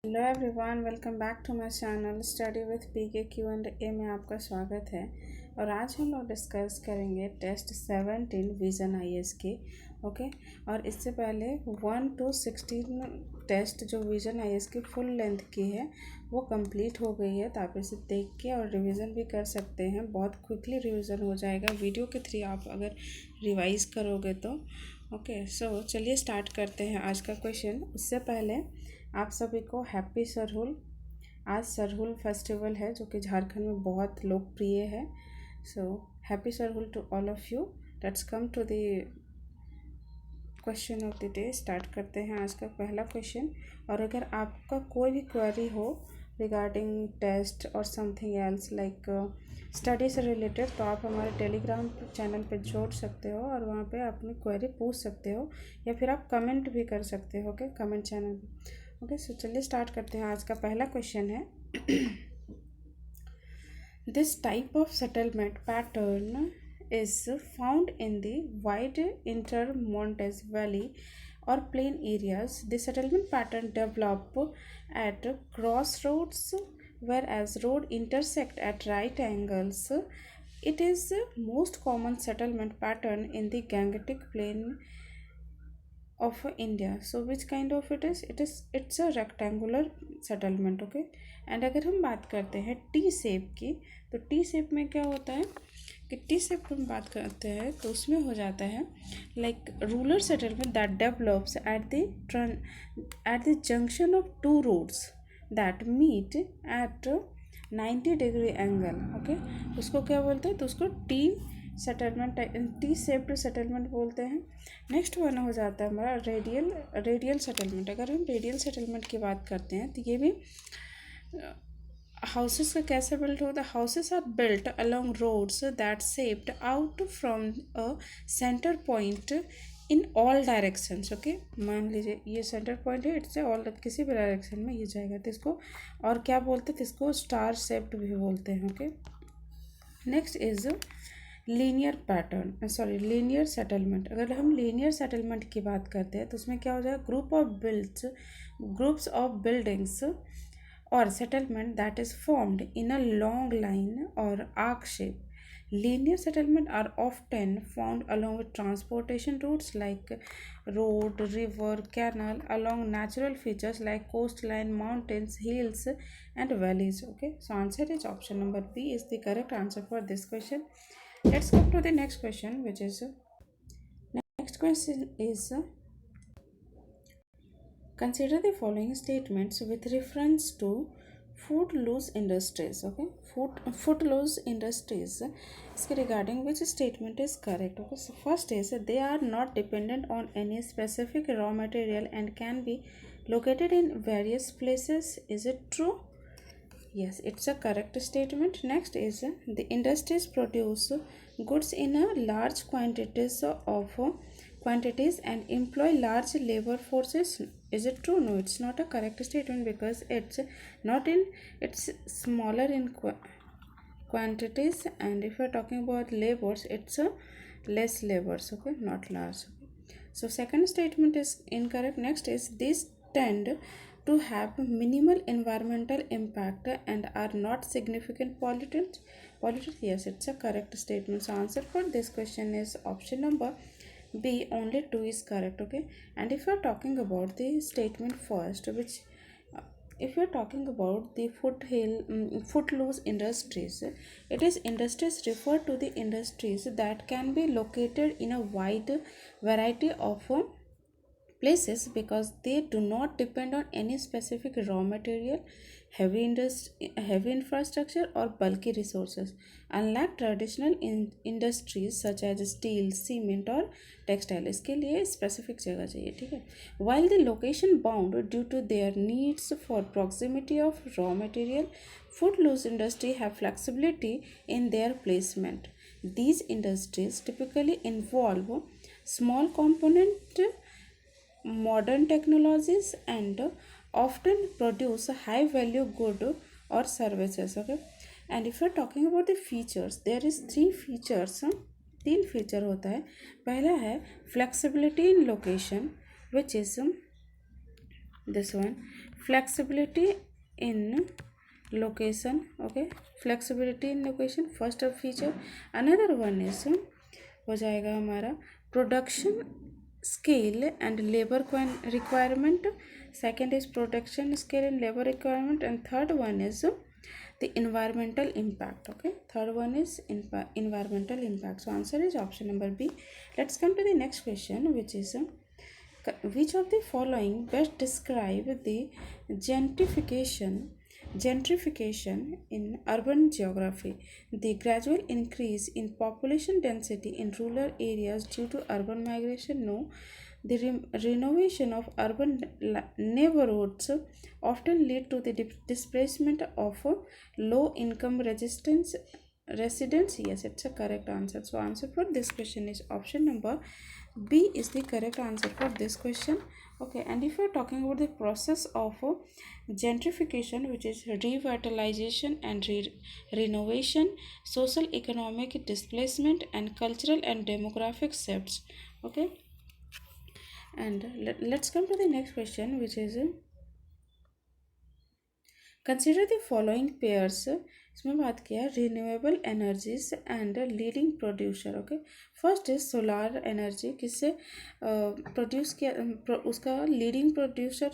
Hello everyone, welcome back to my channel study with PK Q&A में आपका स्वागत है। और आज हम लोग डिस्कस करेंगे टेस्ट 17 विज़न IAS के। ओके। और इससे पहले 1 to 16 टेस्ट जो विज़न IAS की फुल लेंथ की है वो कंप्लीट हो गई है, तो आप इसे देख के और रिवीजन भी कर सकते हैं। बहुत क्विकली रिवीजन हो जाएगा वीडियो के थ्रू आप अगर रिवाइज करोगे तो। ओके, सो चलिए स्टार्ट करते हैं आज का क्वेश्चन। उससे पहले आप सभी को हैप्पी सरहुल। आज सरहुल फेस्टिवल है जो कि झारखंड में बहुत लोकप्रिय है। So happy Sarhul to all of you. Let's come to the question of the day. Start करते हैं आज का पहला क्वेश्चन। और अगर आपका कोई भी क्वेरी हो रिगार्डिंग टेस्ट और समथिंग एल्स लाइक स्टडी से रिलेटेड, तो आप हमारे टेलीग्राम चैनल पे जोड़ सकते हो और वहाँ पे अपनी क्वेरी पूछ सकते हो, या फिर आप कमेंट भी कर सकते हो। ओके, कमेंट चैनल पे। ओके, सो चलिए स्टार्ट करते हैं। आज का पहला क्वेश्चन है this type of settlement pattern is found in the wide intermountainous valley or plain areas. The settlement pattern develop at crossroads, whereas road intersect at right angles. It is the most common settlement pattern in the Gangetic Plain of India. So which kind of it is? It's a rectangular settlement. Okay. And अगर हम बात करते हैं T shape की, तो T shape में क्या होता है कि टी शेप हम बात करते हैं तो उसमें हो जाता है like rural settlement that develops at the junction of two roads that meet at 90 degree angle. Okay, उसको क्या बोलते हैं? तो उसको T settlement, T shaped settlement बोलते हैं। नेक्स्ट वन हो जाता है हमारा रेडियल सेटलमेंट। अगर हम रेडियल सेटलमेंट की बात करते हैं तो ये भी हाउसेस का कैसे बिल्ट होता है? Houses are built along roads that shaped out from a centre point in all directions. Okay, मान लीजिए ये सेंटर पॉइंट है, इससे ऑल किसी भी डायरेक्शन में ये जाएगा, तो इसको और क्या बोलते हैं? तो इसको स्टार शेप्ड भी बोलते हैं। Okay, next is linear settlement. अगर हम लीनियर सेटलमेंट की बात करते हैं तो उसमें क्या हो जाएगा? Groups of buildings or settlement that is formed in a long line or arc shape. Linear settlement are often found along with transportation routes like road, river, canal, along natural features like coastline, mountains, hills, and valleys. Okay, so answer is option number B is the correct answer for this question. Let's come to the next question, which is next question is consider the following statements with reference to footloose industries. Okay, footloose industries, इसके regarding which statement is correct? Okay, so first is they are not dependent on any specific raw material and can be located in various places. Is it true? Yes, it's a correct statement. Next is the industries produce goods in a large quantities and employ large labor forces. Is it true? No, it's not a correct statement because it's not in, it's smaller in quantities, and if you're talking about labors, it's a less labors. Okay, not large. So second statement is incorrect. Next is these tend to have minimal environmental impact and are not significant pollutants. Yes, it's a correct statement. So answer for this question is option number B, only 2 is correct. Okay, and if you are talking about the statement first, which if you are talking about the footloose industries, it is industries refer to the industries that can be located in a wide variety of places because they do not depend on any specific raw material, heavy infrastructure or bulky resources, unlike traditional industries such as steel, cement or textile. इसके लिए specific जगह चाहिए, ठीक है? While the location bound due to their needs for proximity of raw material, footloose industry have flexibility in their placement. These industries typically involve small component, modern technologies, and often produce high value good or services. Okay, and if you're talking about the features, there is three features. तीन feature होता है। पहला है flexibility in location, which is this one, flexibility in location. Okay, flexibility in location, first of feature. Another one is हो जाएगा हमारा production scale and labour requirement. Second is production scale and labour requirement. And third one is the environmental impact. Okay, third one is environmental impact. So answer is option number B. Let's come to the next question, which is which of the following best describe the gentrification gentrification in urban geography? The gradual increase in population density in rural areas due to urban migration. No. The renovation of urban neighborhoods often lead to the displacement of low income residents. Yes, it's a correct answer. So answer for this question is option number B is the correct answer for this question. Okay, and if you're talking about the process of gentrification, which is revitalization and renovation, social economic displacement, and cultural and demographic shifts. Okay, and let's come to the next question, which is consider the following pairs. इसमें बात किया renewable energies and leading producer. Okay, first is solar energy. किससे produce किया, उसका leading producer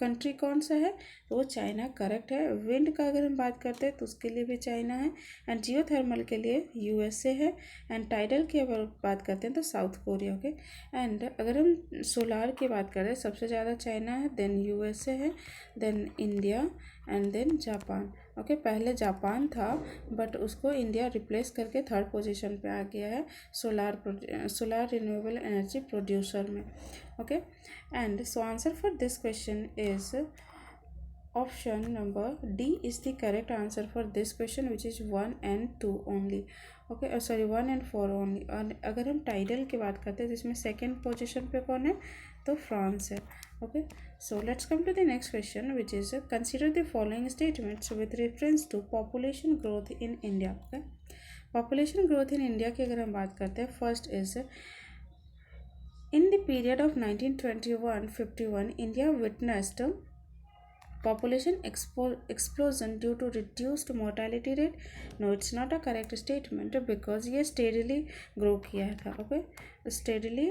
country कौन सा है? तो वो चाइना. करेक्ट है. विंड का अगर हम बात करते हैं तो उसके लिए भी चाइना है. एंड जियो थर्मल के लिए यूएसए है. एंड टाइडल की अगर बात करते हैं तो साउथ कोरिया. ओके, एंड अगर हम सोलार की बात करें सबसे ज़्यादा चाइना है, देन यूएसए है, then India and then Japan. Okay, पहले जापान था बट उसको इंडिया रिप्लेस करके थर्ड पोजीशन पे आ गया है सोलार रिन्यूएबल एनर्जी प्रोड्यूसर में. Okay, and so answer for this question is option number D is the correct answer for this question, which is 1 and 2 only. Okay, sorry 1 and 4 only. और अगर हम tidal की बात करते हैं जिसमें second position पे कौन है? तो फ्रांस है. Okay, so let's come to the next question, which is consider the following statements with reference to population growth in India. Okay, population growth in India की अगर हम बात करते हैं, first is in the period of 1921-51 India witnessed population explosion due to reduced mortality rate. No, it's not a correct statement because ये steadily grow किया था. Okay, steadily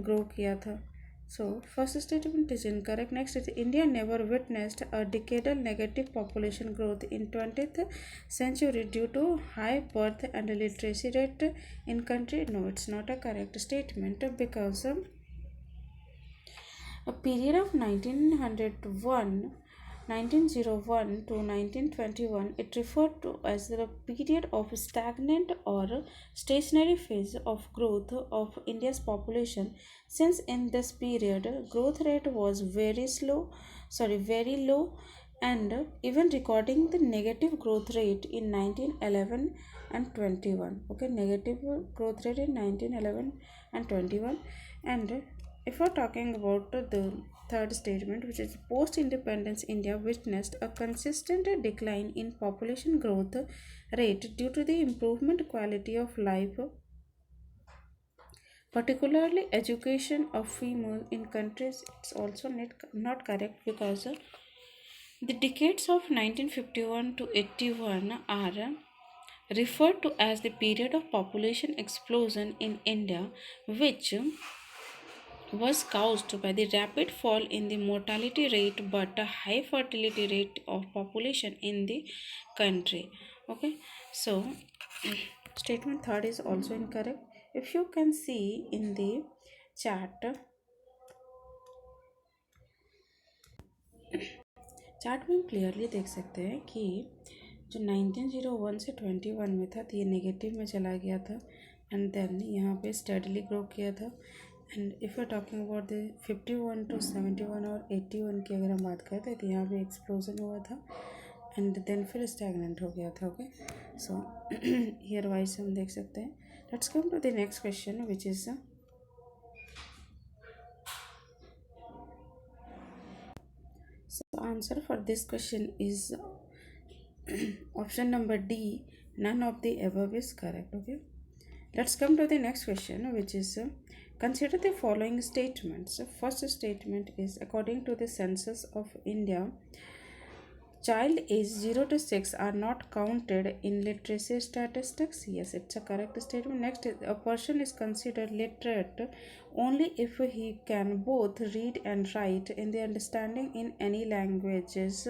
grow किया था. So first statement is incorrect. Next is India never witnessed a decadal negative population growth in 20th century due to high birth and literacy rate in country. No, it's not a correct statement because a period of 1901 to 1921, it referred to as the period of stagnant or stationary phase of growth of India's population. Since in this period growth rate was very low, and even recording the negative growth rate in 1911 and 21. Okay, negative growth rate in 1911 and 21. And if we're talking about the third statement, which is post-independence India witnessed a consistent decline in population growth rate due to the improvement quality of life, particularly education of female in countries. It's also not correct because the decades of 1951 to 81 are referred to as the period of population explosion in India, which was caused by the rapid fall in the mortality rate but a high fertility rate of population in the country. Okay, so statement third is also incorrect. If you can see in the chart में हम clearly देख सकते हैं कि जो 1901 से 21 में था तो ये नेगेटिव में चला गया था एंड देन यहाँ पे स्टडीली ग्रो किया था. And if you talking about the 51 to 71 और 81 की अगर हम बात करते हैं तो यहाँ पे एक्सप्लोजन हुआ था एंड देन फिर स्टैगनेंट हो गया था. ओके, सो ईयर वाइज हम देख सकते हैं. Let's come to the next question, which is so answer for this question is option number D. None of the above is correct. Okay, let's come to the next question, which is Consider the following statements. First statement is, according to the census of India, child age 0 to 6 are not counted in literacy statistics. Yes, it's a correct statement. Next, a person is considered literate only if he can both read and write in the understanding in any languages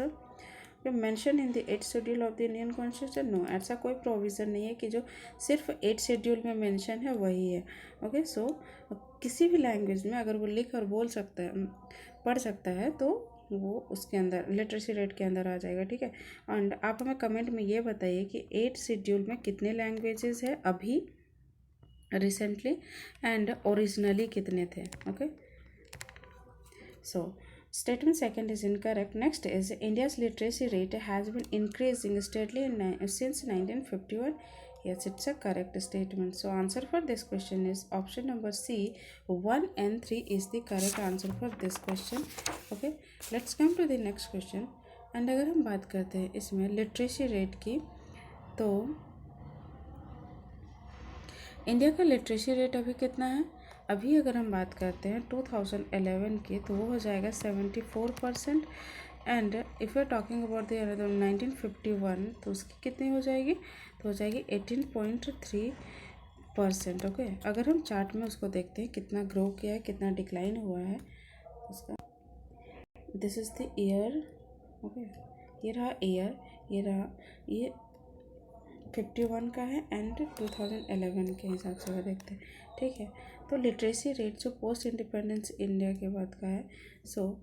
mention in the 8th schedule of the Indian constitution. No, ऐसा कोई provision नहीं है कि जो सिर्फ 8th schedule में mention है वही है. ओके, सो किसी भी लैंग्वेज में अगर वो लिख और बोल सकता है, पढ़ सकता है, तो वो उसके अंदर लिटरेसी रेट के अंदर आ जाएगा. ठीक है. एंड आप हमें कमेंट में ये बताइए कि 8th शेड्यूल में कितने लैंग्वेजेस है अभी रिसेंटली, एंड ओरिजिनली कितने थे. Okay, so statement second is incorrect. Next is, India's literacy rate has been increasing steadily since 1951. Yes, it's a correct statement. So answer for this question is option number C. 1 and 3 is the correct answer for this question. Okay, let's come to the next question. And अगर हम बात करते हैं इसमें literacy rate की, तो India का literacy rate अभी कितना है. अभी अगर हम बात करते हैं 2011 की, तो वो हो जाएगा 74%. And if you are talking about the 1951, तो उसकी कितनी हो जाएगी, तो हो जाएगी 18.3%. ओके, अगर हम चार्ट में उसको देखते हैं कितना ग्रो किया है, कितना डिक्लाइन हुआ है उसका. This is the year. Okay, ये रहा ईयर, ये रहा, ये 51 का है एंड 2011 के हिसाब से अगर देखते हैं. ठीक है, तो लिटरेसी रेट जो पोस्ट इंडिपेंडेंस इंडिया के बाद का है. सो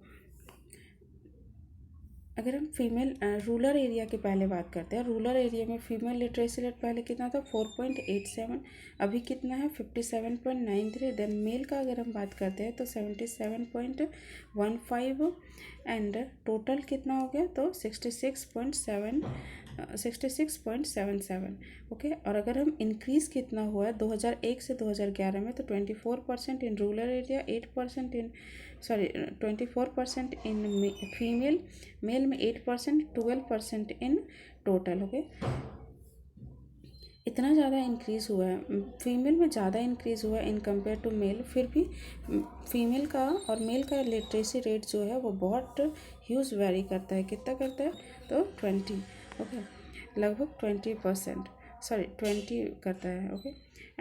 अगर हम फीमेल रूरल एरिया की पहले बात करते हैं, रूरल एरिया में फीमेल लिटरेसी रेट पहले कितना था, 4.87. अभी कितना है, 57.93. देन मेल का अगर हम बात करते हैं तो 77.15. एंड टोटल कितना हो गया, तो 66.77. ओके, और अगर हम इंक्रीज़ कितना हुआ है 2001 से 2011 में, तो 24% in rural area, 8% in 24% in female, male में 8%, 12% इन टोटल. ओके, इतना ज़्यादा इंक्रीज़ हुआ है. फीमेल में ज़्यादा इंक्रीज़ हुआ है इन कंपेयर टू मेल. फिर भी फीमेल का और मेल का लिटरेसी रेट जो है वो बहुत ह्यूज वेरी करता है. कितना करता है, तो 20. ओके, लगभग 20%, 20 करता है. ओके,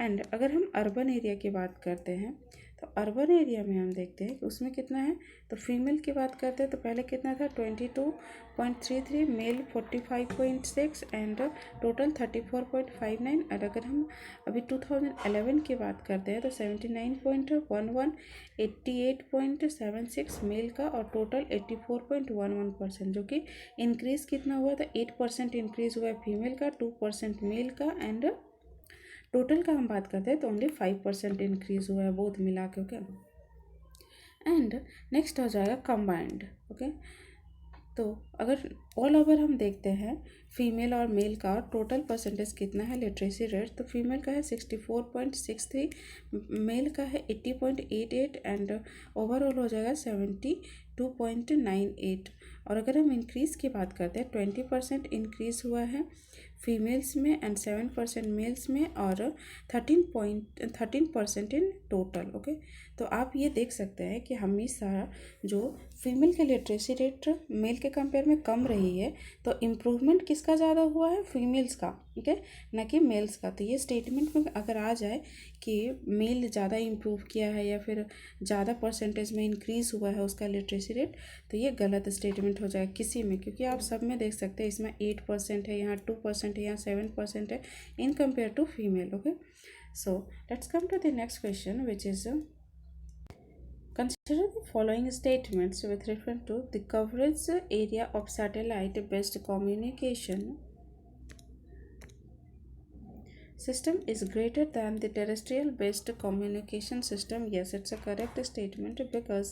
एंड अगर हम अर्बन एरिया की बात करते हैं, तो अर्बन एरिया में हम देखते हैं कि उसमें कितना है. तो फीमेल की बात करते हैं तो पहले कितना था, 22.33, मेल 45.6 एंड टोटल 34.59. और अगर हम अभी 2011 की बात करते हैं तो 79.11, 88.76 मेल का, और टोटल 84.11%, जो कि इंक्रीज़ कितना हुआ था, 8% इंक्रीज़ हुआ है फीमेल का, 2% मेल का, एंड टोटल का हम बात करते हैं तो ओनली 5% इंक्रीज़ हुआ है बोथ मिला के. ओके, एंड नेक्स्ट हो जाएगा कंबाइंड. ओके, तो अगर ऑल ओवर हम देखते हैं फीमेल और मेल का टोटल परसेंटेज कितना है लिटरेसी रेट, तो फीमेल का है 64.63, मेल का है 80.88, एंड ओवरऑल हो जाएगा 72.98. और अगर हम इंक्रीज़ की बात करते हैं, 20% इंक्रीज़ हुआ है फीमेल्स में एंड 7% मेल्स में, और 13% इन टोटल. ओके, तो आप ये देख सकते हैं कि हमेशा जो फीमेल के लिटरेसी रेट मेल के कंपेयर में कम रही है, तो इम्प्रूवमेंट किसका ज़्यादा हुआ है, फीमेल्स का. ठीक है, ना कि मेल्स का. तो ये स्टेटमेंट में अगर आ जाए कि मेल ज़्यादा इम्प्रूव किया है या फिर ज़्यादा परसेंटेज में इंक्रीज़ हुआ है उसका लिटरेसी रेट, तो ये गलत स्टेटमेंट हो जाएगा किसी में, क्योंकि आप सब में देख सकते हैं इसमें 8% है, यहाँ 2% है, यहाँ 7% है in compare to female. Okay, so let's come to the next question, which is consider the following statements with reference to the coverage area of satellite-based communication system is greater than the terrestrial-based communication system. Yes, it's a correct statement, because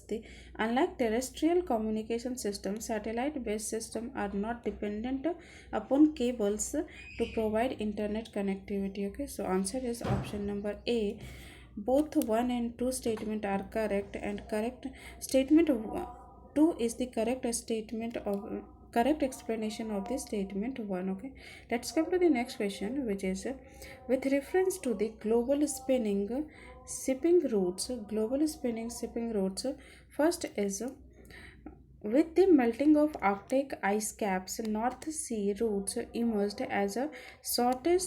unlike terrestrial communication system, satellite-based systems are not dependent upon cables to provide internet connectivity. Okay, so answer is option number A. Both 1 and 2 statement are correct, and correct statement 2 is the correct statement of correct explanation of the statement 1. Okay, let's come to the next question, which is with reference to the global spinning shipping routes, global spinning shipping routes. First is with the melting of Arctic ice caps, North Sea routes emerged as a shorter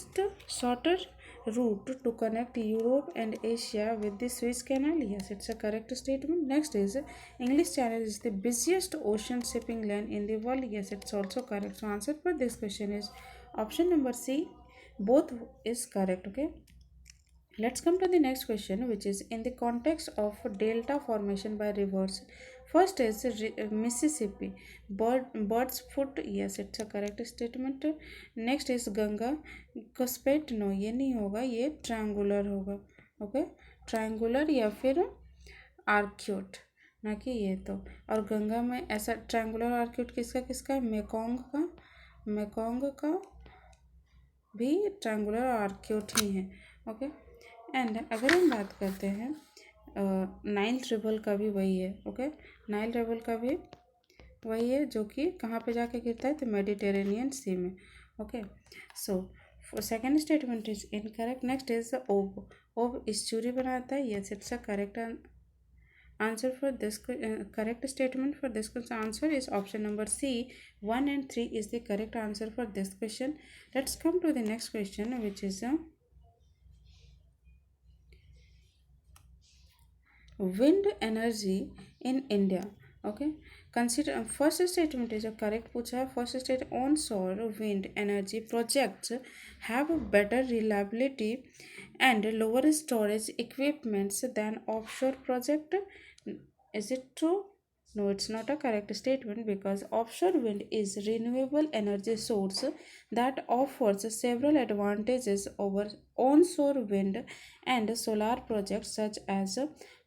route to connect Europe and Asia with the Suez Canal. Yes, it's a correct statement. Next is English Channel is the busiest ocean shipping lane in the world. Yes, it's also correct. So answer for this question is option number C. Both is correct. Okay. Let's come to the next question, which is in the context of delta formation by rivers. First is Mississippi, bird's foot. Yes, it's a correct statement. Next is Ganga, Cuspat. No, ये नहीं होगा, ये triangular होगा. Okay, triangular या फिर arcuate, ना कि ये तो. और गंगा में ऐसा ट्रायंगुलर आर्क्यूट किसका किसका है? मेकोंग का भी ट्रायंगुलर आर्क्यूट ही है. ओके. एंड अगर हम बात करते हैं नाइल रिवर का भी वही है. ओके, नाइल रिवर का भी वही है जो कि कहाँ पे जाके गिरता है? तो मेडिटेरेनियन सी में. Okay. So second statement is incorrect. Next is ओब स्टूरी बनाता है. Yes, it's a correct answer for this correct statement for this answer is option number C. 1 and 3 is the correct answer for this question. Let's come to the next question, which is wind energy in India. Okay, consider first statement is a correct पूछा है. First state onshore wind energy projects have better reliability and lower storage equipments than offshore project. Is it true? No, it's not a correct statement because offshore wind is renewable energy source that offers several advantages over onshore wind and solar projects such as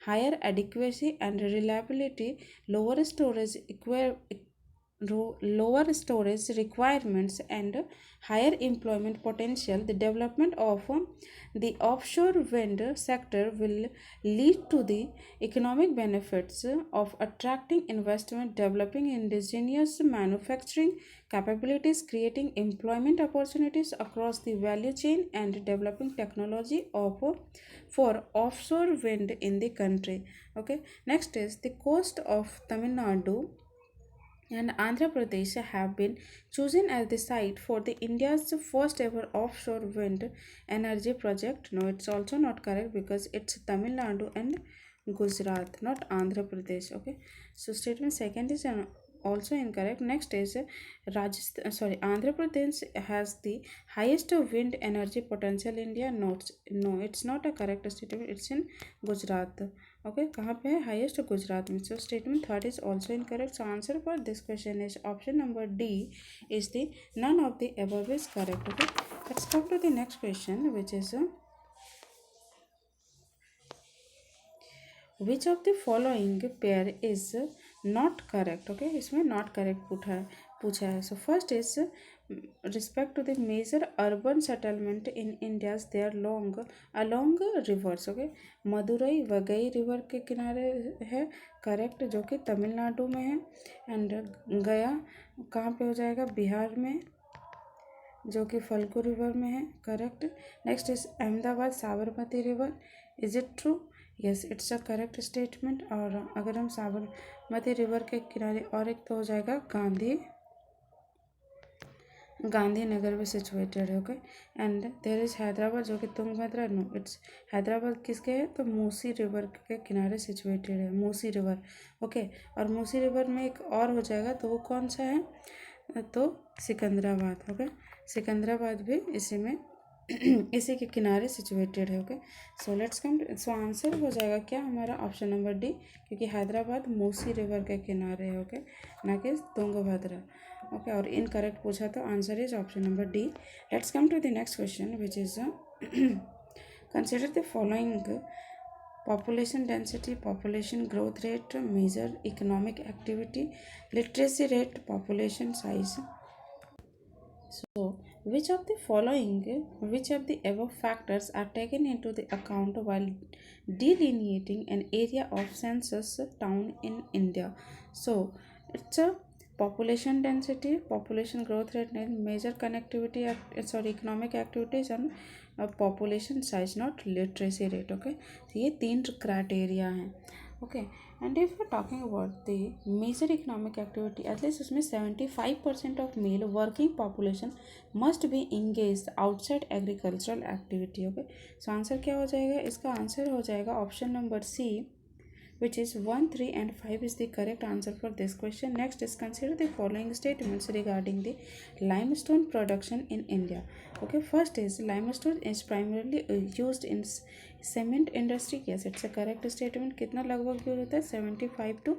higher adequacy and reliability, lower storage requirements and higher employment potential. The development of the offshore wind sector will lead to the economic benefits of attracting investment, developing indigenous manufacturing capabilities, creating employment opportunities across the value chain, and developing technology for offshore wind in the country. Okay. Next is the coast of Tamil Nadu and Andhra Pradesh have been chosen as the site for the India's first ever offshore wind energy project. No, it's also not correct because it's Tamil Nadu and Gujarat, not Andhra Pradesh. Okay, so statement second is also incorrect. Next is Rajasthan. Sorry, Andhra Pradesh has the highest wind energy potential in India. No, it's not a correct statement. It's in Gujarat. Okay, कहाँ पे है? Highest Gujarat में. So statement third is also incorrect. So answer for this question is option number D is the none of the above is correct. Okay, let's come to the next question which is which of the following pair is not correct. Okay, इसमें not correct पूछा है. So first is respect to the major urban settlement in India's they are along rivers. Okay, Madurai Vaigai river के किनारे है correct, जो कि तमिलनाडु में है. एंड गया कहाँ पे हो जाएगा? बिहार में, जो कि फल्गु रिवर में है correct. Next is Ahmedabad Sabarmati river. Is it true? Yes, it's a correct statement. और अगर हम साबरमती रिवर के किनारे और एक तो हो जाएगा गांधीनगर में सिचुएटेड है. Okay, and there is Hyderabad जो कि तुंगभद्रा. नो, इट्स हैदराबाद किसके है? तो मूसी रिवर के किनारे सिचुएटेड है, मूसी रिवर. ओके, और मूसी रिवर में एक और हो जाएगा, तो वो कौन सा है? तो सिकंदराबाद. ओके, सिकंदराबाद भी इसी में इसी के किनारे सिचुएटेड है. Okay, so let's come. So answer हो जाएगा क्या हमारा? ऑप्शन नंबर डी, क्योंकि हैदराबाद मूसी रिवर के किनारे है. ओके, ना कि तुंगभद्रा. ओके, और इनकरेक्ट पूछा तो answer is option number D. Let's come to the next question which is consider the following population density, population growth rate, measure economic activity, literacy rate, population size. So which of the above factors are taken into the account while delineating an area of census town in India? So it's a population density, population growth rate, major connectivity economic activities, and population size, not literacy rate. Okay, so ये तीन criteria हैं. Okay, and if we're talking about the major economic activity, at least उसमें 75% of male working population must be engaged outside agricultural activity. Okay, so answer क्या हो जाएगा? इसका आंसर हो जाएगा option number C, which is 1, 3 and 5 is the correct answer for this question. Next is consider the following statements regarding the limestone production in India. Okay, first is limestone is primarily used in cement industry. Yes, it's a correct statement. कितना लगभग use होता है? 75 to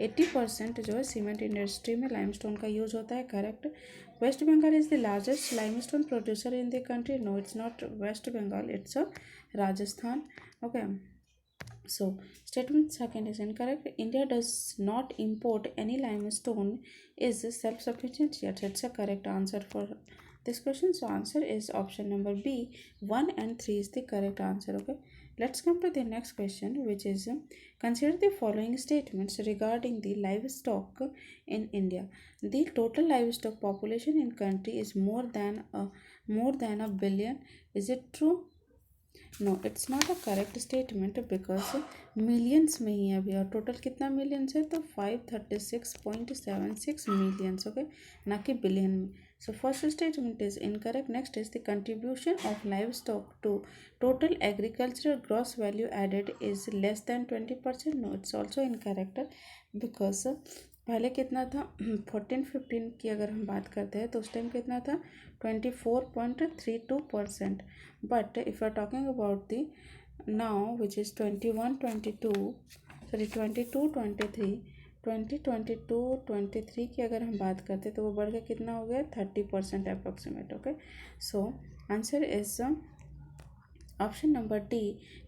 80% जो है cement industry में limestone का use होता है. Correct. West Bengal is the largest limestone producer in the country. No, it's not West Bengal, it's Rajasthan. Okay, so statement second is incorrect. India does not import any limestone is self-sufficient. Yet it's a correct answer for this question. So answer is option number B. 1 and 3 is the correct answer. Okay, let's come to the next question, which is consider the following statements regarding the livestock in India. The total livestock population in country is more than a billion. Is it true? No, it's not a correct statement because millions में ही है अभी. और total कितना millions है? तो 536.76 millions. Okay, ना कि बिलियन में. So first statement is incorrect. Next is the contribution of livestock to total agricultural gross value added is less than 20%. No, it's also incorrect because पहले कितना था? 14-15 की अगर हम बात करते हैं तो उस टाइम कितना था? 24.32%. But if you are talking about the now, which is 2022-23 की अगर हम बात करते तो वो बढ़ के कितना हो गया? 30% approximate. Okay, so answer is option number D.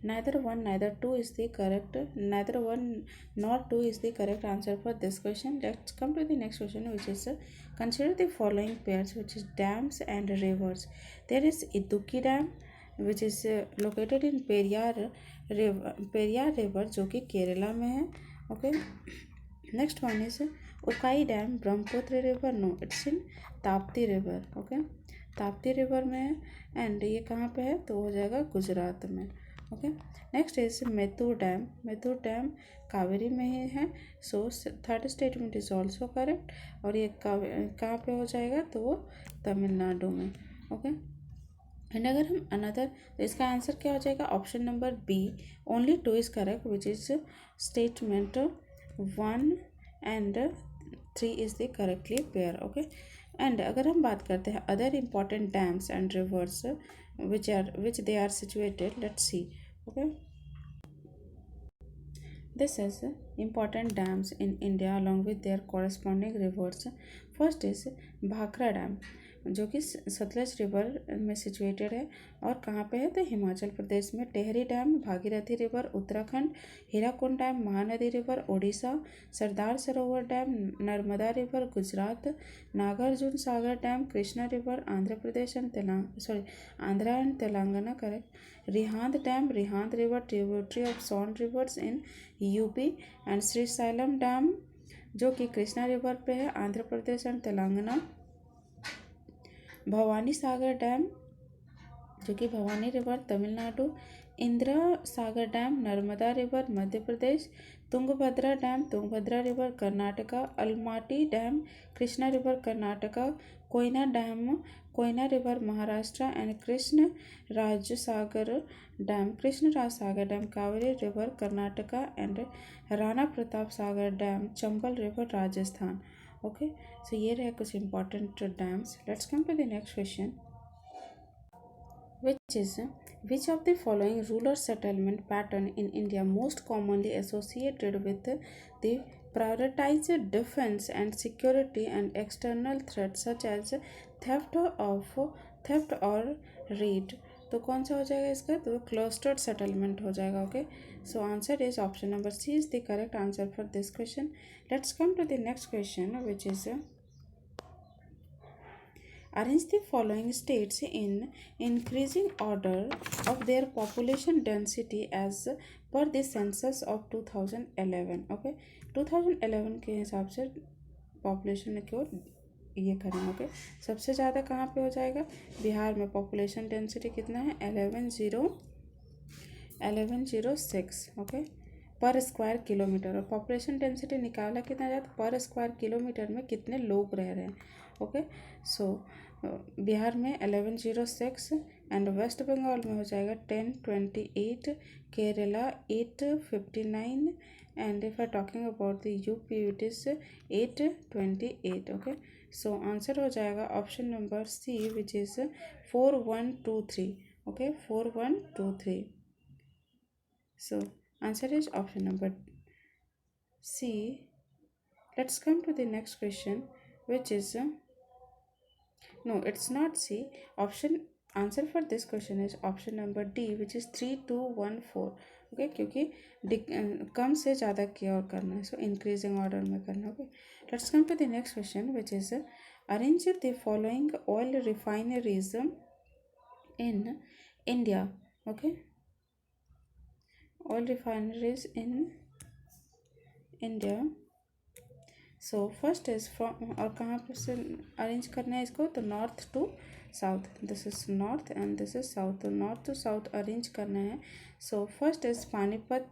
Neither 1 neither 2 is the correct. Neither 1 nor 2 is the correct answer for this question. Let's come to the next question, which is consider the following pairs, which is dams and rivers. There is Idukki Dam, which is located in Periyar river जो कि केरला में है. Okay, next one is Ukai dam Brahmaputra river. No, it's in Tapti river. Okay, Tapti river में है. And ये कहाँ पे है? तो हो जाएगा गुजरात में. Okay, next is Mettur dam. Mettur dam Kaveri में ही है. So third statement is also correct. और ये कहाँ पे हो जाएगा? तो वो तमिलनाडु में. ओके, एंड अगर हम अनदर, तो इसका आंसर क्या हो जाएगा? Option number B. Only 2 is correct, which is statement 1 and 3 is the correctly pair. Okay, and अगर हम बात करते हैं other important dams and rivers which they are situated, let's see. Okay, this is important dams in India along with their corresponding rivers. First is Bhakra dam जो कि Sutlej river में situated है. और कहाँ पे है? तो हिमाचल प्रदेश में. Tehri dam Bhagirathi river Uttarakhand. Hirakud dam Mahanadi river Odisha. Sardar Sarovar dam Narmada river Gujarat. Nagarjuna Sagar dam Krishna river Andhra Pradesh and Andhra and Telangana. Correct. Rihand dam Rihand river tributary of Son rivers in UP. And Srisailam dam जो कि कृष्णा रिवर पे है आंध्र प्रदेश एंड तेलंगाना. भवानी सागर डैम जो कि Bhavani river Tamil Nadu. Indira Sagar dam Narmada river Madhya Pradesh. Tungabhadra dam Tungabhadra river Karnataka. Almatti dam Krishna river Karnataka. Koyna dam Koyna river Maharashtra. And Krishna Raja Sagar dam Kaveri river Karnataka. And Rana Pratap Sagar dam Chambal river Rajasthan. Okay, so ये रहे कुछ important dams. Let's come to the next question, which is which of the following rural settlement pattern in India most commonly associated with the prioritized defense and security and external threats such as theft or raid. तो कौन सा हो जाएगा इसका? तो clustered settlement हो जाएगा. Okay, so answer is option number C is the correct answer for this question. Let's come to the next question, which is arrange the following states in increasing order of their population density as per the census of 2011. Okay, 2011 के हिसाब से population की ओर ये करें। Okay, सबसे ज़्यादा कहाँ पे हो जाएगा? बिहार में। पॉपुलेशन डेंसिटी कितना है? 1106 ओके पर स्क्वायर किलोमीटर। और पॉपुलेशन डेंसिटी निकाला कितना जाता है? पर स्क्वायर किलोमीटर में कितने लोग रह रहे हैं। ओके, सो बिहार में 1106 एंड वेस्ट बंगाल में हो जाएगा 1028, Kerala 859 and if I talking about the UP it is 828। Okay, so answer हो जाएगा option number C which is 4123। Okay, 4123। So answer is option number C. Let's come to the next question, which is no, it's not C. Option answer for this question is option number D, which is 3214. Okay, क्योंकि कम से ज़्यादा की ओर करना है, सो increasing order में करना है। Okay, let's come to the next question which is arrange the following oil refineries in India. Okay, oil refineries in India. So first is from, और कहाँ पर से अरेंज करना है इसको? तो north to south, this is north and this is south, तो north to south arrange करना है। सो फर्स्ट इज पानीपत,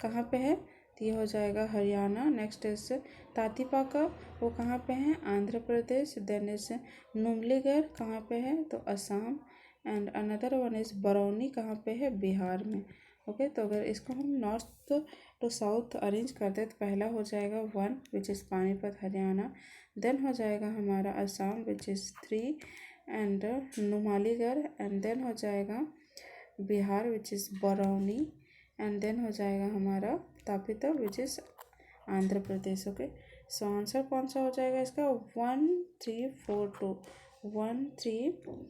कहाँ पे है? तो ये हो जाएगा हरियाणा। नेक्स्ट इज तातीपाका, वो कहाँ पे है? आंध्र प्रदेश। देन इज नुमलीगढ़, कहाँ पे है? तो Assam. And another one is Barauni, कहाँ पे है? बिहार में। ओके, तो अगर इसको हम नॉर्थ टू साउथ अरेंज करते हैं तो पहला हो जाएगा 1 which is Panipat Haryana. Then हो जाएगा हमारा Assam which is 3 and Numaligarh. And then हो जाएगा Bihar which is Barauni. And then हो जाएगा हमारा तापिता which is Andhra Pradesh. Okay, so answer कौन सा हो जाएगा इसका? 1342, 1342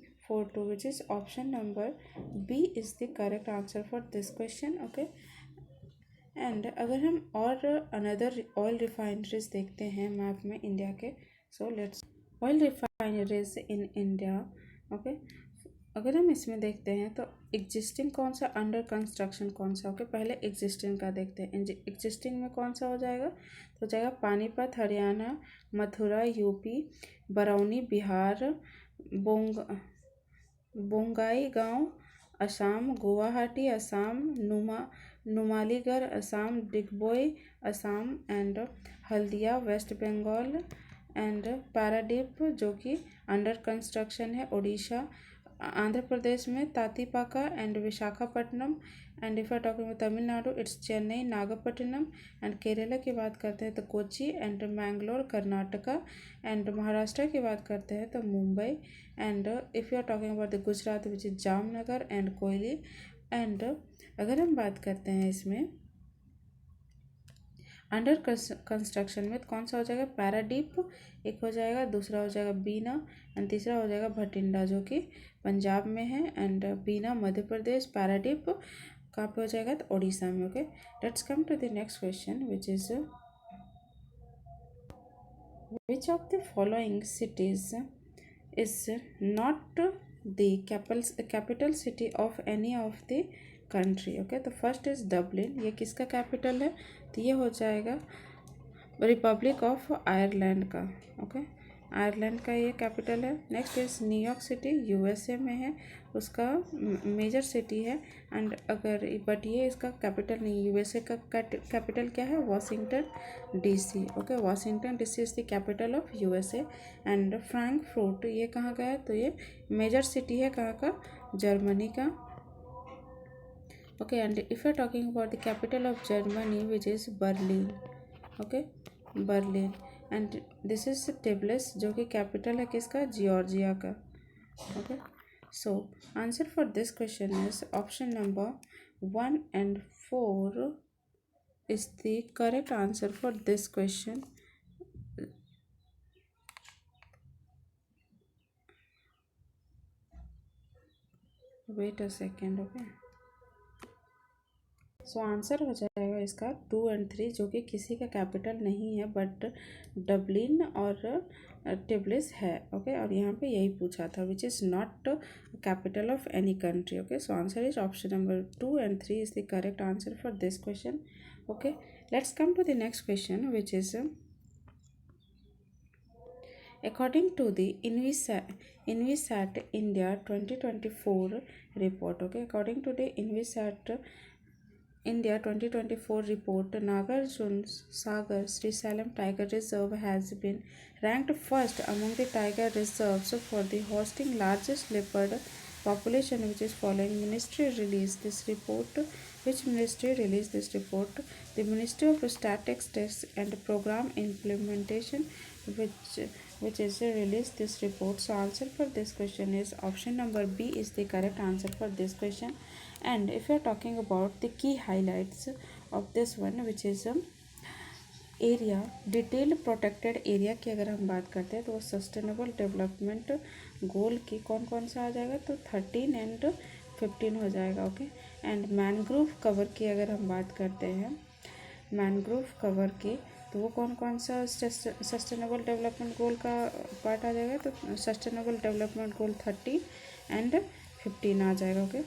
which is option number B is the correct answer for this question. Okay, and अगर हम और अनदर ऑयल रिफाइनरीज देखते हैं मैप में इंडिया के, so let's oil refineries in India. Okay, अगर हम इसमें देखते हैं तो एग्जिस्टिंग कौन सा, अंडर कंस्ट्रक्शन कौन सा? ओके, पहले एग्जिस्टिंग का देखते हैं। एग्जिस्टिंग में कौन सा हो जाएगा? तो हो जाएगा Panipat Haryana, Mathura UP, Barauni Bihar, Bongaigaon Assam, Guwahati Assam, Numaligarh Assam, Digboi Assam and Haldia West Bengal and Paradip जो कि अंडर कंस्ट्रक्शन है उड़ीसा। आंध्र प्रदेश में Tatipaka and Visakhapatnam. And if are talking Tamil Nadu it's Chennai Nagapattinam. And Kerala की बात करते हैं तो कोची एंड मैंगलोर कर्नाटका। एंड महाराष्ट्र की बात करते हैं तो Mumbai. And if you are talking about the Gujarat which is Jamnagar and Koyali. And अगर हम बात करते हैं इसमें अंडर कंस्ट्रक्शन में तो कौन सा हो जाएगा? पैराडीप एक हो जाएगा, दूसरा हो जाएगा बीना एंड तीसरा हो जाएगा भटिंडा जो कि पंजाब में है। एंड बीना मध्य प्रदेश, पैराडीप कहाँ पे हो जाएगा? तो उड़ीसा में। Okay, let's come to the next question which is which of the following cities is not the capital city of any of the country. Okay, तो फर्स्ट इज डबलिन, ये किसका कैपिटल है? तो ये हो जाएगा रिपब्लिक ऑफ आयरलैंड का। ओके, आयरलैंड का ये कैपिटल है। Next is New York city, USA में है, उसका मेजर सिटी है। एंड अगर बट ये इसका कैपिटल नहीं, यूएसए का कैपिटल क्या है? Washington DC. Okay, Washington DC is the capital of USA. And Frankfurt ये कहाँ का है? तो ये मेजर सिटी है कहाँ का? जर्मनी का। okay, and if you're talking about the capital of Germany which is Berlin। okay, Berlin। and this is Tbilisi जो कि कैपिटल है किसका? जॉर्जिया का। okay, so answer for this question is option number 1 and 4 is the correct answer for this question। wait a second। okay, so answer हो जाएगा इसका 2 and 3 जो कि किसी का कैपिटल नहीं है बट डबलिन और टिब्लिस है। ओके, और यहाँ पे यही पूछा था which is not capital of any country. Okay, so answer is option number 2 and 3 is the correct answer for this question. Okay, let's come to the next question which is According to the Invisat India 2024 report, okay, according to the Invisat India 2024 report, Nagarjun Sagar Srisalam Tiger Reserve has been ranked first among the tiger reserves for the hosting largest leopard population, which is following ministry released this report. Which ministry released this report? The Ministry of Statistics and Program Implementation, which which is released this report. So answer for this question is option number B is the correct answer for this question. And if you are talking about the key highlights of this one, which is area detailed protected area की अगर हम बात करते हैं तो वो sustainable development goal की कौन कौन सा आ जाएगा, तो 13 एंड 15 हो जाएगा, ओके। एंड मैनग्रोव कवर की अगर हम बात करते हैं, मैनग्रोव कवर की, तो वो कौन कौन सा सस्टेनेबल डेवलपमेंट गोल का पार्ट आ जाएगा, तो सस्टेनेबल डेवलपमेंट गोल 30 एंड 15 आ जाएगा, ओके।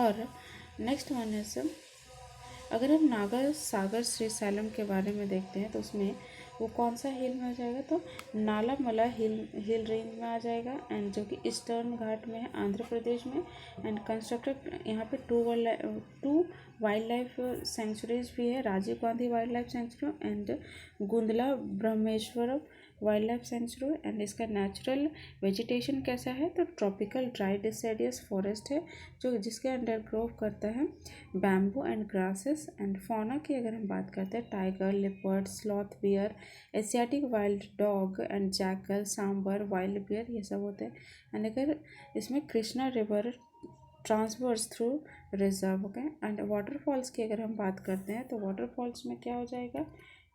और नेक्स्ट वन इज, अगर हम नागर सागर श्रीसैलम के बारे में देखते हैं तो उसमें वो कौन सा हिल में आ जाएगा, तो नालामला हिल रेंज में आ जाएगा, एंड जो कि ईस्टर्न घाट में है आंध्र प्रदेश में। एंड कंस्ट्रक्टेड यहाँ पे टू वाइल्ड लाइफ सेंचुरीज भी है, Rajiv Gandhi wildlife sanctuary and Gundla Brahmeswaram wildlife sanctuary. And इसका नेचुरल वेजिटेशन कैसा है, तो ट्रॉपिकल ड्राई डिसेडियस फॉरेस्ट है जो जिसके अंडर ग्रो करता है bamboo and grasses. And fauna की अगर हम बात करते हैं, tiger, leopard, sloth bear, Asiatic wild dog and jackal, sambar, wild bear, ये सब होते हैं। एंड अगर इसमें Krishna river traverse through reserve, okay. And waterfalls की अगर हम बात करते हैं तो वाटरफॉल्स में क्या हो जाएगा,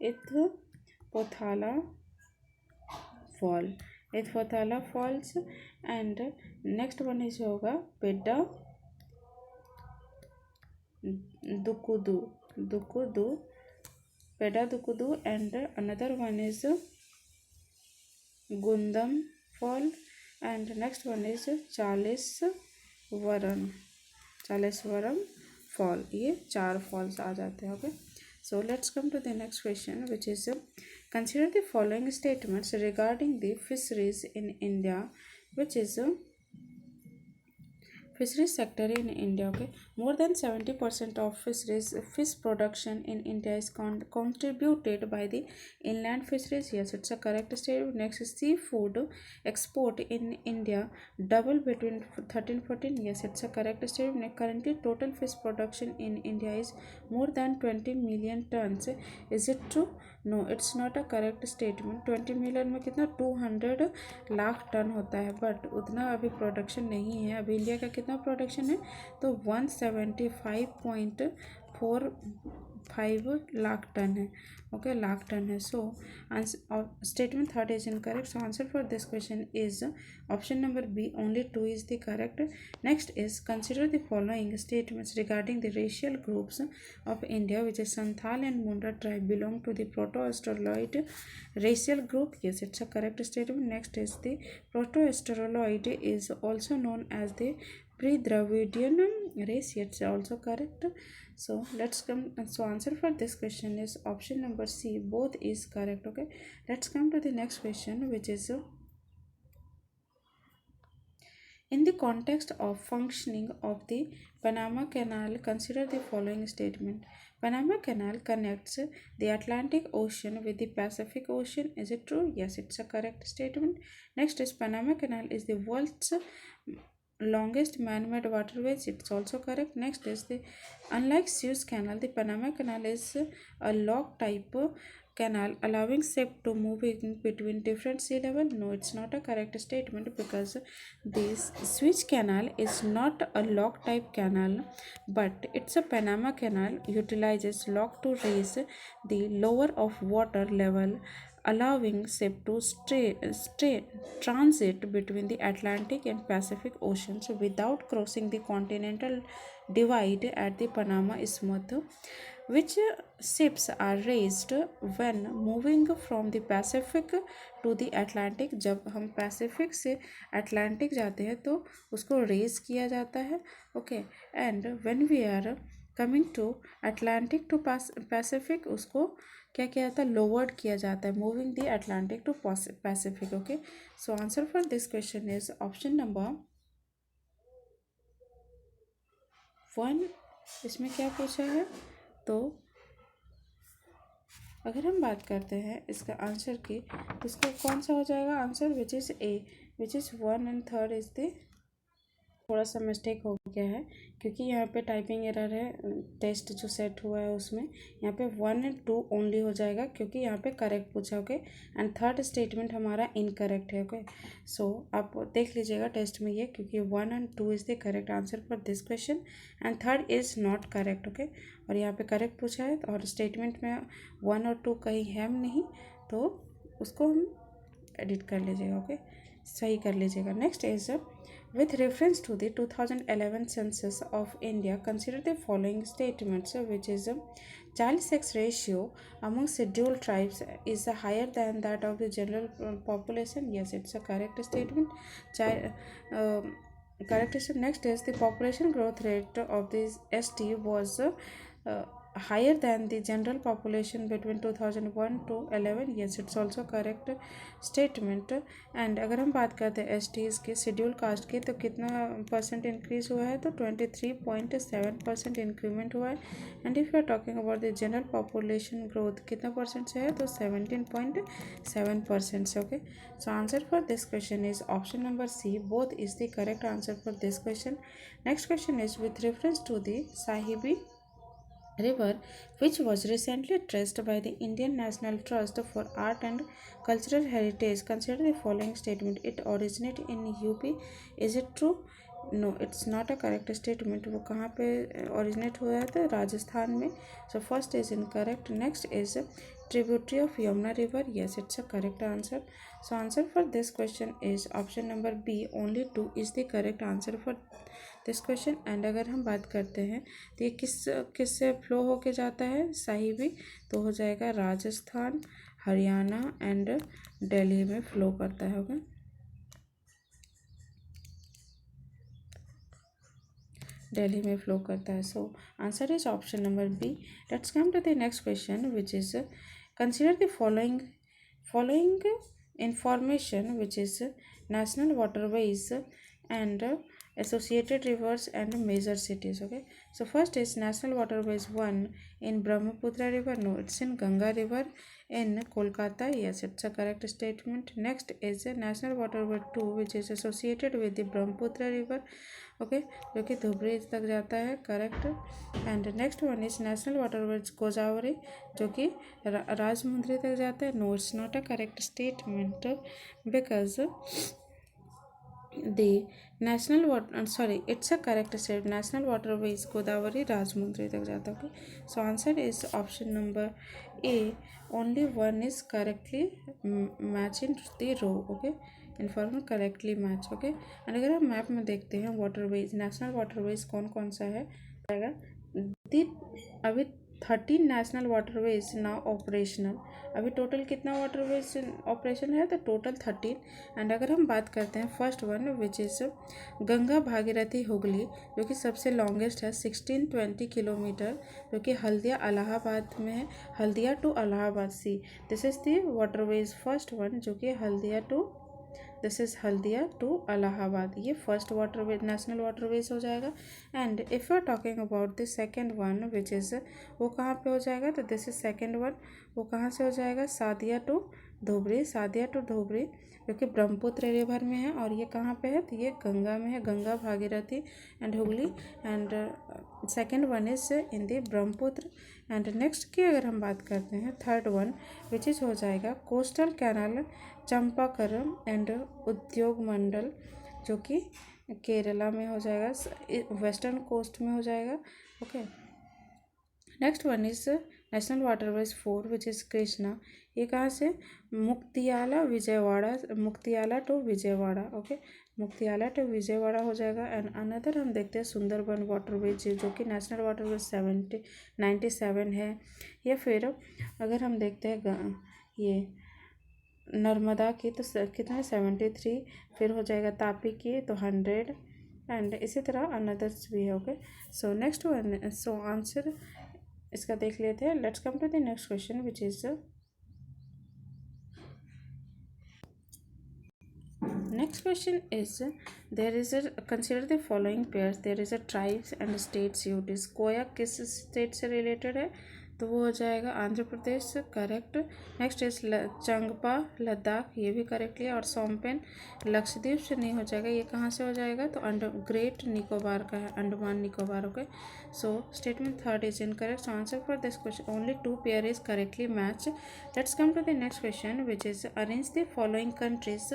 Ethipothala falls. And next one is होगा Pedda Dukudu Pedda Dukudu. And another one is Gundam fall. And next one is Chalisavaram fall. ये 4 फॉल्स आ जाते हैं, okay. So let's come to the next question, which is consider the following statements regarding the fisheries in India, which is fisheries sector in India, okay. More than 70% of fish production in India is contributed by the inland fisheries. Yes, it's a correct statement. Next is seafood export in India double between 13-14. Yes, it's a correct statement. Currently total fish production in India is more than 20 million tons. Is it true? No, it's not a correct statement. 20 million में कितना 200 lakh ton होता है, but उतना अभी production नहीं है। अभी India का कितना प्रोडक्शन है, तो 175.45 लाख टन है, ओके, लाख टन है। So statement third is incorrect. So answer for this question is option number B, only 2 is the correct. Next is consider the following statements regarding the racial groups of India, which is Santhal and Munda tribe belong to the Proto-Australoid racial group. Yes, it's a correct statement. Next is the Proto-Australoid is also known as the pre-Dravidian race. It's also correct. So let's come. So answer for this question is option number C. Both is correct. Okay. Let's come to the next question, which is in the context of functioning of the Panama Canal, consider the following statement. Panama Canal connects the Atlantic Ocean with the Pacific Ocean. Is it true? Yes, it's a correct statement. Next is Panama Canal is the world's longest man-made waterways. It's also correct. Next is the unlike Suez Canal, the Panama Canal is a lock type canal allowing ship to move in between different sea level. No, it's not a correct statement because this Suez Canal is not a lock type canal, but it's a Panama Canal utilizes lock to raise the lower of water level, allowing ship to stay transit between the Atlantic and Pacific Oceans without crossing the continental divide at the Panama Smooth, which ships are raised when moving from the Pacific to the Atlantic. जब हम Pacific से Atlantic जाते हैं तो उसको raise किया जाता है, okay. And when we are coming to Atlantic to Pacific उसको क्या किया जाता है, लोवर्ड किया जाता है, moving the Atlantic to Pacific. Okay, so answer for this question is option number 1। इसमें क्या पूछा है, तो अगर हम बात करते हैं इसका आंसर की, तो इसका कौन सा हो जाएगा answer, which is a, which is 1 and 3 is the, थोड़ा सा मिस्टेक हो गया है क्योंकि यहाँ पे टाइपिंग एरर है, टेस्ट जो सेट हुआ है उसमें यहाँ पे 1 एंड 2 ओनली हो जाएगा क्योंकि यहाँ पे करेक्ट पूछा। ओके, एंड थर्ड स्टेटमेंट हमारा इनकरेक्ट है। ओके, सो आप देख लीजिएगा टेस्ट में ये, क्योंकि 1 and 2 is the correct answer for this question and third is not correct. Okay, और यहाँ पे करेक्ट पूछा है और स्टेटमेंट में 1 और 2 कहीं है नहीं, तो उसको हम एडिट कर लीजिएगा। ओके, सही कर लीजिएगा। Next is, with reference to the 2011 census of India, consider the following statements, which is child sex ratio among scheduled tribes is higher than that of the general population. Yes, it's a correct statement. Correct statement. Next is the population growth rate of the ST was higher than the general population between 2001 to 11. Yes, it's also correct statement. And अगर हम बात करते हैं S tees के schedule caste के, तो कितना percent increase हुआ है, तो 23.7% इंक्रीमेंट हुआ है। And if you are talking about the general population growth कितना परसेंट से है, तो 17.7% से। Okay, so answer for this question is option number C, both is the correct answer for this question. Next question is with reference to the Sahibi river, which was recently traced by the Indian National Trust for Art and Cultural Heritage. Consider the following statement. It originated in UP. Is it true? No, it's not a correct statement. वो कहाँ पे originate हुआ था, राजस्थान में। So first is incorrect. Next is tributary of Yamuna River. Yes, it's a correct answer. So answer for this question is option number B. Only 2 is the correct answer for this question. And अगर हम बात करते हैं तो ये किस से flow होके जाता है, साहिबी, तो हो जाएगा राजस्थान, हरियाणा एंड दिल्ली में फ्लो करता है। ओके, दिल्ली में फ्लो करता है। So answer is option number B. Let's come to the next question, which is consider the following information, which is national waterways and associated rivers and major cities. Okay, so first is national waterways 1 in Brahmaputra river. No, it's in Ganga river in Kolkata. Yes, it's a correct statement. Next is national waterway 2, which is associated with the Brahmaputra river. Okay, जो कि धुबरी तक जाता है, correct. And next one is national waterways Godavari, जो कि राजमुंद्री तक जाता है। No, it's not a correct statement because the national water, sorry, it's a correct state, national waterways Godavari Rajahmundry तक जाता है। So answer is option number A, only 1 is correctly match in the row. Okay, information correctly match. Okay, and अगर हम map में देखते हैं waterways, national waterways कौन कौन सा है, दी अभी 13 नेशनल वाटरवेज नाउ ऑपरेशनल। अभी टोटल कितना वाटरवेज ऑपरेशन है, तो टोटल 13। एंड अगर हम बात करते हैं first one, which is Ganga Bhagirathi Hooghly, जो कि सबसे लॉन्गेस्ट है, 1620 किलोमीटर, जो कि हल्दिया इलाहाबाद में है, Haldia to Allahabad see. This is the waterways first one, जो कि Haldia to, this is Haldia to Allahabad, ये फर्स्ट वाटरवेज नेशनल वाटरवेज हो जाएगा। And if you are talking about the second one, which is, वो कहाँ पे हो जाएगा, तो दिस इज सेकेंड वन, वो कहाँ से हो जाएगा, सादिया टू धुबरी, सादिया टू धुबरी, जो कि ब्रह्मपुत्र रिवर में है, और ये कहाँ पे है, तो ये गंगा में है, Ganga Bhagirathi and Hooghly. And second one is in the Brahmaputra. And next की अगर हम बात करते हैं थर्ड वन, विच इज़ हो जाएगा कोस्टल कैनाल चंपाकरम एंड उद्योग मंडल, जो कि केरला में हो जाएगा, वेस्टर्न कोस्ट में हो जाएगा। Okay, next one is national waterways 4, which is Krishna, ये कहाँ से, Muktyala Vijayawada, Muktyala to Vijayawada. Okay, Muktyala to Vijayawada हो जाएगा। एंड अनदर हम देखते हैं सुंदरबन वाटरवेज, जो कि नेशनल वाटरवेज 97 है। या फिर अगर हम देखते हैं ये नर्मदा की, तो कितना है, 73। फिर हो जाएगा तापी की, तो 100, एंड इसी तरह अनदर्स भी है। Okay, so next one, so answer इसका देख लेते हैं. Let's come to the next question which is next question is there is a consider the following pairs. There is a tribes and states UTs. Koya किस state से related है तो वो हो जाएगा Andhra Pradesh. Correct. Next is Changpa Ladakh, ये भी करेक्ट है. और सोमपेन लक्षद्वीप से नहीं हो जाएगा. ये कहाँ से हो जाएगा तो ग्रेट निकोबार का है, Andaman Nicobar. Okay, so statement third is incorrect. So answer for this question only 2 pair is correctly match. Let's come to the next question which is arrange the following countries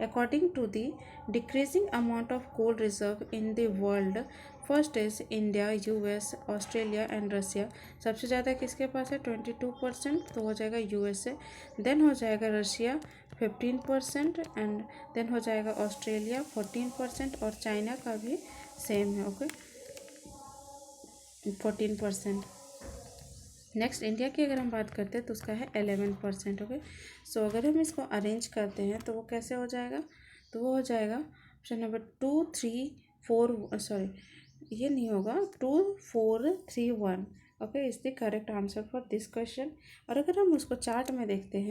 according to the decreasing amount of coal reserve in the world. First is India, US, Australia and Russia. सबसे ज़्यादा किसके पास है 22%, तो हो जाएगा USA. Then हो जाएगा Russia 15% and then हो जाएगा ऑस्ट्रेलिया 14% और चाइना का भी सेम है. ओके, 14%. नेक्स्ट इंडिया की अगर हम बात करते हैं तो उसका है 11%. ओके, सो अगर हम इसको अरेंज करते हैं तो वो कैसे हो जाएगा तो वो हो जाएगा ऑप्शन नंबर 2 3 4 सॉरी ये नहीं होगा 2 4 3 1. Okay, is the correct answer for this question. और अगर हम उसको चार्ट में देखते हैं